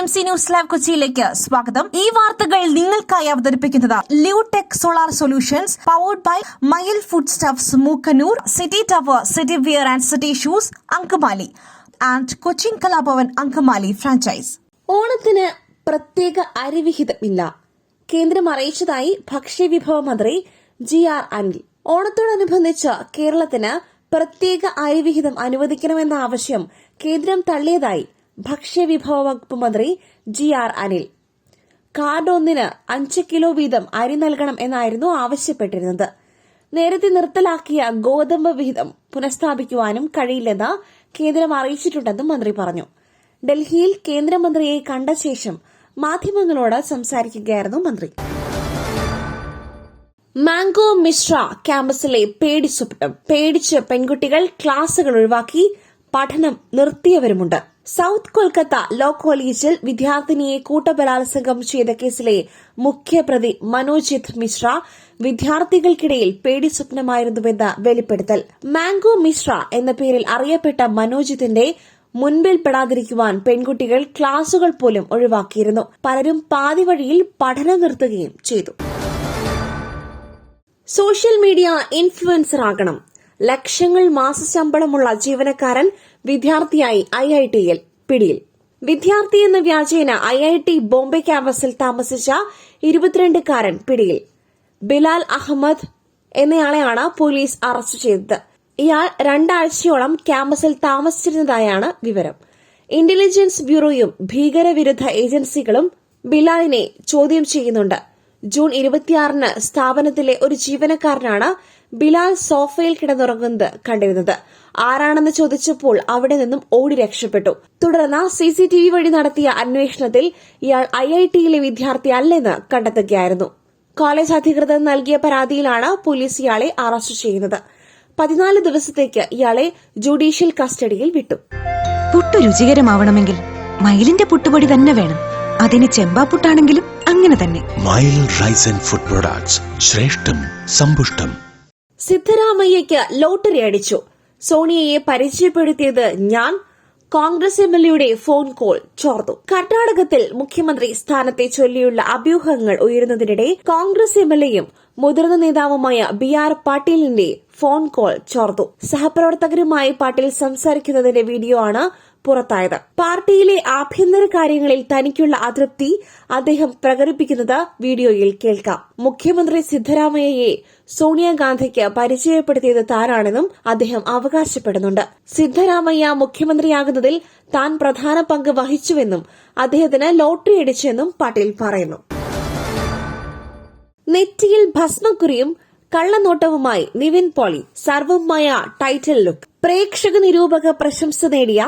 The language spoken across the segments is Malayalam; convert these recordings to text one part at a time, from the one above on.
KMC ന്യൂസ് ലൈവ് കൊച്ചിയിലേക്ക് സ്വാഗതം. ഈ വാർത്തകൾ നിങ്ങൾക്കായി അവതരിപ്പിക്കുന്നത് Lutech solar solutions, powered by Mayil food stuffs, Mookkannoor, city tower, city wear and city shoes, Angamaly and Cochin Kalabhavan Angamaly franchise. ഓണത്തിന് പ്രത്യേക അരിവിഹിതമില്ല, കേന്ദ്രം അറിയിച്ചതായി ഭക്ഷ്യവിഭവ മന്ത്രി GR അനിൽ. ഓണത്തോടനുബന്ധിച്ച് കേരളത്തിന് പ്രത്യേക അരിവിഹിതം അനുവദിക്കണമെന്ന ആവശ്യം കേന്ദ്രം തള്ളിയതായി ഭക്ഷ്യവിഭവ വകുപ്പ് മന്ത്രി GR അനിൽ. കാർഡ് ഒന്നിന് 5 കിലോ വീതം അരി നൽകണം എന്നായിരുന്നു ആവശ്യപ്പെട്ടിരുന്നത്. നേരത്തെ നിർത്തലാക്കിയ ഗോതമ്പ് വിഹിതം പുനഃസ്ഥാപിക്കുവാനും കഴിയില്ലെന്ന് കേന്ദ്രം അറിയിച്ചിട്ടുണ്ടെന്നും മന്ത്രി പറഞ്ഞു. ഡൽഹിയിൽ കേന്ദ്രമന്ത്രിയെ കണ്ട ശേഷം മാധ്യമങ്ങളോട് സംസാരിക്കുകയായിരുന്നു മന്ത്രി. മാംഗോ മിശ്ര ക്യാമ്പസിലെ പേടിസ്വപ്നം. പേടിച്ച് പെൺകുട്ടികൾ ക്ലാസുകൾ ഒഴിവാക്കി പഠനം നിർത്തിയവരുമുണ്ട്. സൌത്ത് കൊൽക്കത്ത ലോ കോളേജിൽ വിദ്യാർത്ഥിനിയെ കൂട്ടബലാത്സംഗം ചെയ്ത കേസിലെ മുഖ്യപ്രതി മനോജിത് മിശ്ര വിദ്യാർത്ഥികൾക്കിടയിൽ പേടിസ്വപ്നമായിരുന്നുവെന്ന് വെളിപ്പെടുത്തൽ. മാംഗോ മിശ്ര എന്ന പേരിൽ അറിയപ്പെട്ട മനോജിത്തിന്റെ മുൻപിൽപ്പെടാതിരിക്കുവാൻ പെൺകുട്ടികൾ ക്ലാസുകൾ പോലും ഒഴിവാക്കിയിരുന്നു. പലരും പാതി വഴിയിൽ പഠനം നിർത്തുകയും ചെയ്തു. സോഷ്യൽ മീഡിയ ഇൻഫ്ലുവൻസർ ആകണം. ലക്ഷങ്ങൾ മാസശമ്പളമുള്ള ജീവനക്കാരൻ വിദ്യാർത്ഥിയായി IIT-യിൽ പിടിയിൽ. വിദ്യാർത്ഥി എന്ന വ്യാജേന IIT ബോംബെ ക്യാമ്പസിൽ താമസിച്ച 22-കാരൻ പിടിയിൽ. ബിലാൽ അഹമ്മദ് എന്നയാളെയാണ് പോലീസ് അറസ്റ്റ് ചെയ്തത്. ഇയാൾ 2 ആഴ്ചയോളം ക്യാമ്പസിൽ താമസിച്ചിരുന്നതായാണ് വിവരം. ഇന്റലിജൻസ് ബ്യൂറോയും ഭീകരവിരുദ്ധ ഏജൻസികളും ബിലാലിനെ ചോദ്യം ചെയ്യുന്നുണ്ട്. ജൂൺ 26-ന് സ്ഥാപനത്തിലെ ഒരു ജീവനക്കാരനാണ് ബിലാൽ സോഫയിൽ കിടന്നുറങ്ങുന്നത് കണ്ടിരുന്നത്. ആരാണെന്ന് ചോദിച്ചപ്പോൾ അവിടെ നിന്നും ഓടി രക്ഷപ്പെട്ടു. തുടർന്ന് CCTV വഴി നടത്തിയ അന്വേഷണത്തിൽ ഇയാൾ IIT-യിലെ വിദ്യാർത്ഥി അല്ലെന്ന് കണ്ടെത്തുകയായിരുന്നു. കോളേജ് അധികൃതർ നൽകിയ പരാതിയിലാണ് പോലീസ് ഇയാളെ അറസ്റ്റ് ചെയ്യുന്നത്. 14 ദിവസത്തേക്ക് ഇയാളെ ജുഡീഷ്യൽ കസ്റ്റഡിയിൽ വിട്ടു. പുട്ടു രുചികരമാവണമെങ്കിൽ മയിലിന്റെ പുട്ടുപൊടി തന്നെ വേണം. അതിന് ചെമ്പാപ്പുട്ടാണെങ്കിലും അങ്ങനെ തന്നെ. മയിൽ റൈസ് ആൻഡ് ഫുഡ് പ്രൊഡക്ട്സ്, ശ്രേഷ്ഠം സമ്പുഷ്ടം. സിദ്ധരാമയ്യയ്ക്ക് ലോട്ടറി അടിച്ചു. സോണിയയെ പരിചയപ്പെടുത്തിയത് ഞാൻ. കോൺഗ്രസ് MLA-യുടെ ഫോൺ കോൾ ചോർന്നു. കർണാടകത്തിൽ മുഖ്യമന്ത്രി സ്ഥാനത്തെ ചൊല്ലിയുള്ള അഭ്യൂഹങ്ങൾ ഉയരുന്നതിനിടെ കോൺഗ്രസ് MLA-യും മുതിർന്ന നേതാവുമായ BR പാട്ടീലിന്റെ ഫോൺ കോൾ ചോർന്നു. സഹപ്രവർത്തകരുമായി പാട്ടീൽ സംസാരിക്കുന്നതിന്റെ വീഡിയോ ആണ് പുറത്തായത്. പാർട്ടിയിലെ ആഭ്യന്തര കാര്യങ്ങളിൽ തനിക്കുള്ള അതൃപ്തി അദ്ദേഹം പ്രകടിപ്പിക്കുന്നത് വീഡിയോയിൽ കേൾക്കാം. മുഖ്യമന്ത്രി സിദ്ധരാമയ്യയെ സോണിയാഗാന്ധിക്ക് പരിചയപ്പെടുത്തിയത് താനാണെന്നും അദ്ദേഹം അവകാശപ്പെടുന്നുണ്ട്. സിദ്ധരാമയ്യ മുഖ്യമന്ത്രിയാകുന്നതിൽ താൻ പ്രധാന പങ്ക് വഹിച്ചുവെന്നും അദ്ദേഹത്തിന് ലോട്ടറി അടിച്ചെന്നും പാട്ടീൽ പറയുന്നു. നെറ്റിയിൽ ഭസ്മക്കുറിയും കള്ളനോട്ടവുമായി നിവിൻ പോളി സർവമായ ടൈറ്റിൽ ലുക്ക്. പ്രേക്ഷക നിരൂപക പ്രശംസ നേടിയ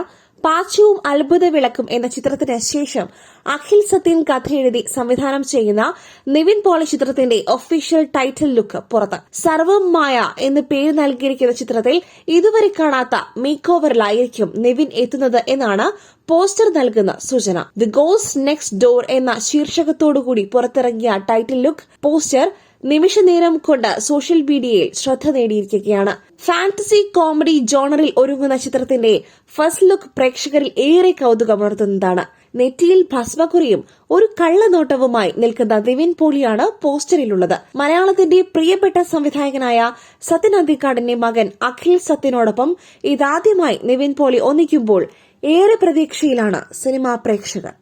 പാച്ചുവും അത്ഭുത വിളക്കും എന്ന ചിത്രത്തിന് ശേഷം അഖിൽ സത്യൻ കഥ എഴുതി സംവിധാനം ചെയ്യുന്ന നിവിൻ പോളി ചിത്രത്തിന്റെ ഒഫീഷ്യൽ ടൈറ്റിൽ ലുക്ക് പുറത്ത്. സർവം മായ എന്ന് പേര് നൽകിയിരിക്കുന്ന ചിത്രത്തിൽ ഇതുവരെ കാണാത്ത മേക്ക് ഓവറിലായിരിക്കും നിവിൻ എത്തുന്നത് എന്നാണ് പോസ്റ്റർ നൽകുന്ന സൂചന. ദി ഗോസ്റ്റ് നെക്സ്റ്റ് ഡോർ എന്ന ശീർഷകത്തോടുകൂടി പുറത്തിറങ്ങിയ ടൈറ്റിൽ ലുക്ക് പോസ്റ്റർ നിമിഷനേരം കൊണ്ട് സോഷ്യൽ മീഡിയയിൽ ശ്രദ്ധ നേടിയിരിക്കുകയാണ്. ഫാന്റസി കോമഡി ജോണറിൽ ഒരുങ്ങുന്ന ചിത്രത്തിന്റെ ഫസ്റ്റ് ലുക്ക് പ്രേക്ഷകരിൽ ഏറെ കൌതുകമുണർത്തുന്നതാണ്. നെറ്റിയിൽ ഭസ്മക്കുറിയും ഒരു കള്ളനോട്ടവുമായി നിൽക്കുന്ന നിവിൻ പോളിയാണ് പോസ്റ്ററിലുള്ളത്. മലയാളത്തിന്റെ പ്രിയപ്പെട്ട സംവിധായകനായ സത്യൻ അന്തിക്കാടിന്റെ മകൻ അഖിൽ സത്യനോടൊപ്പം ഇതാദ്യമായി നിവിൻ പോളി ഒന്നിക്കുമ്പോൾ ഏറെ പ്രതീക്ഷയിലാണ് സിനിമാ പ്രേക്ഷകർ.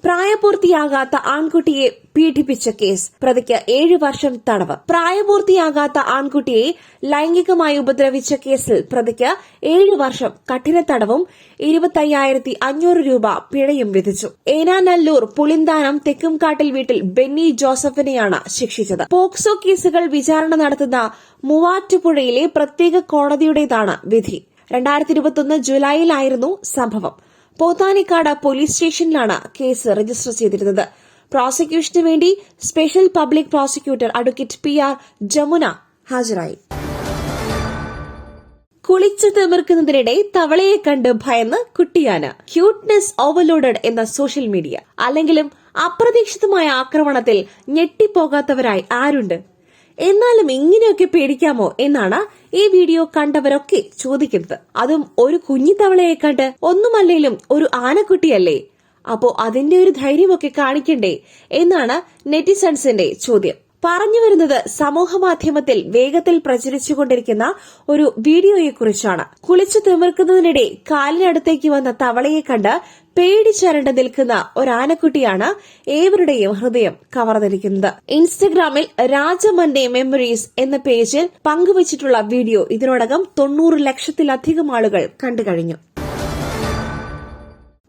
പ്രായപൂർത്തിയാകാത്ത ആൺകുട്ടിയെ പീഡിപ്പിച്ച കേസ്, പ്രതിക്ക് 7 വർഷം തടവ്. പ്രായപൂർത്തിയാകാത്ത ആൺകുട്ടിയെ ലൈംഗികമായി ഉപദ്രവിച്ച കേസിൽ പ്രതിക്ക് 7 വർഷം കഠിന തടവും 25,500 രൂപ പിഴയും വിധിച്ചു. ഏനാനല്ലൂർ പുളിന്താനം തെക്കുംകാട്ടിൽ വീട്ടിൽ ബെന്നി ജോസഫിനെയാണ് ശിക്ഷിച്ചത്. പോക്സോ കേസുകൾ വിചാരണ നടത്തുന്ന മൂവാറ്റുപുഴയിലെ പ്രത്യേക കോടതിയുടേതാണ് വിധി. 2021 ജൂലൈയിലായിരുന്നു സംഭവം. പോത്താനിക്കാട് പോലീസ് സ്റ്റേഷനിലാണ് കേസ് രജിസ്റ്റർ ചെയ്തിരുന്നത്. പ്രോസിക്യൂഷനു വേണ്ടി special public prosecutor advocate PR Jamuna ഹാജരായി. കുളിച്ചു തിമിർക്കുന്നതിനിടെ തവളയെ കണ്ട് ഭയന്ന് കുട്ടിയാന. ക്യൂട്ട്നെസ് ഓവർലോഡഡ് എന്ന സോഷ്യൽ മീഡിയ. അല്ലെങ്കിലും അപ്രതീക്ഷിതമായ ആക്രമണത്തിൽ ഞെട്ടിപ്പോകാത്തവരായി ആരുണ്ട്? എന്നാലും ഇങ്ങനെയൊക്കെ പേടിക്കാമോ എന്നാണ് ഈ വീഡിയോ കണ്ടവരൊക്കെ ചോദിക്കുന്നത്. അതും ഒരു കുഞ്ഞി തവളയെ കണ്ട്, ഒന്നുമല്ലേലും ഒരു ആനക്കുട്ടിയല്ലേ, അപ്പോ അതിന്റെ ഒരു ധൈര്യമൊക്കെ കാണിക്കണ്ടേ എന്നാണ് നെറ്റിസൺസിന്റെ ചോദ്യം. പറഞ്ഞു വരുന്നത് സമൂഹ മാധ്യമത്തിൽ വേഗത്തിൽ പ്രചരിച്ചുകൊണ്ടിരിക്കുന്ന ഒരു വീഡിയോയെ കുറിച്ചാണ്. കുളിച്ചു തിമിർക്കുന്നതിനിടെ കാലിനടുത്തേക്ക് വന്ന തവളയെ കണ്ട് പേടിച്ചരണ്ട് നിൽക്കുന്ന ഒരാനക്കുട്ടിയാണ് ഏവരുടെയും ഹൃദയം കവർന്നിരിക്കുന്നത്. ഇൻസ്റ്റഗ്രാമിൽ രാജമന്റെ മെമ്മറീസ് എന്ന പേജിൽ പങ്കുവച്ചിട്ടുള്ള വീഡിയോ ഇതിനോടകം 90 ലക്ഷത്തിലധികം ആളുകൾ കണ്ടുകഴിഞ്ഞു.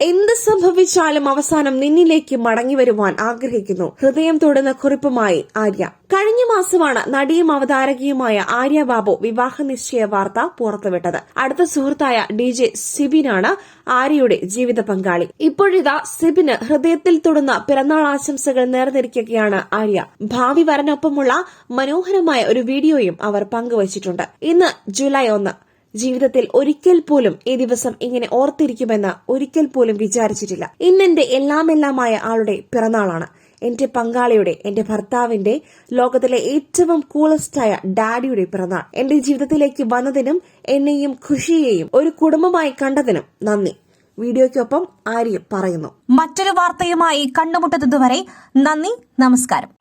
എന്ത് സംഭവിച്ചാലും അവസാനം നിന്നിലേക്ക് മടങ്ങി വരുവാൻ ആഗ്രഹിക്കുന്നു. ഹൃദയം തൊടുന്ന കുറിപ്പുമായി ആര്യ. കഴിഞ്ഞ മാസമാണ് നടിയും അവതാരകയുമായ ആര്യ ബാബു വിവാഹ നിശ്ചയ വാർത്ത പുറത്തുവിട്ടത്. അടുത്ത സുഹൃത്തായ DJ സിബിനാണ് ആര്യയുടെ ജീവിത പങ്കാളി. ഇപ്പോഴിതാ സിബിന് ഹൃദയത്തിൽ തൊടുന്ന പിറന്നാൾ ആശംസകൾ നേർന്നിരിക്കുകയാണ് ആര്യ. ഭാവി വരനൊപ്പമുള്ള മനോഹരമായ ഒരു വീഡിയോയും അവർ പങ്കുവച്ചിട്ടുണ്ട്. ഇന്ന് ജൂലൈ 1. ജീവിതത്തിൽ ഒരിക്കൽ പോലും ഈ ദിവസം ഇങ്ങനെ ഓർത്തിരിക്കുമെന്ന് ഒരിക്കൽ പോലും വിചാരിച്ചിട്ടില്ല. ഇന്നെന്റെ എല്ലാമെല്ലാമായ ആളുടെ പിറന്നാളാണ്. എന്റെ പങ്കാളിയുടെ, എന്റെ ഭർത്താവിന്റെ, ലോകത്തിലെ ഏറ്റവും കൂളസ്റ്റായ ഡാഡിയുടെ പിറന്നാൾ. എന്റെ ജീവിതത്തിലേക്ക് വന്നതിനും എന്നെയും ഖുഷിയെയും ഒരു കുടുംബമായി കണ്ടതിനും നന്ദി. വീഡിയോയ്ക്കൊപ്പം ആര്യ പറയുന്നു. മറ്റൊരു വാർത്തയുമായി കണ്ടുമുട്ടുന്നതുവരെ നന്ദി, നമസ്കാരം.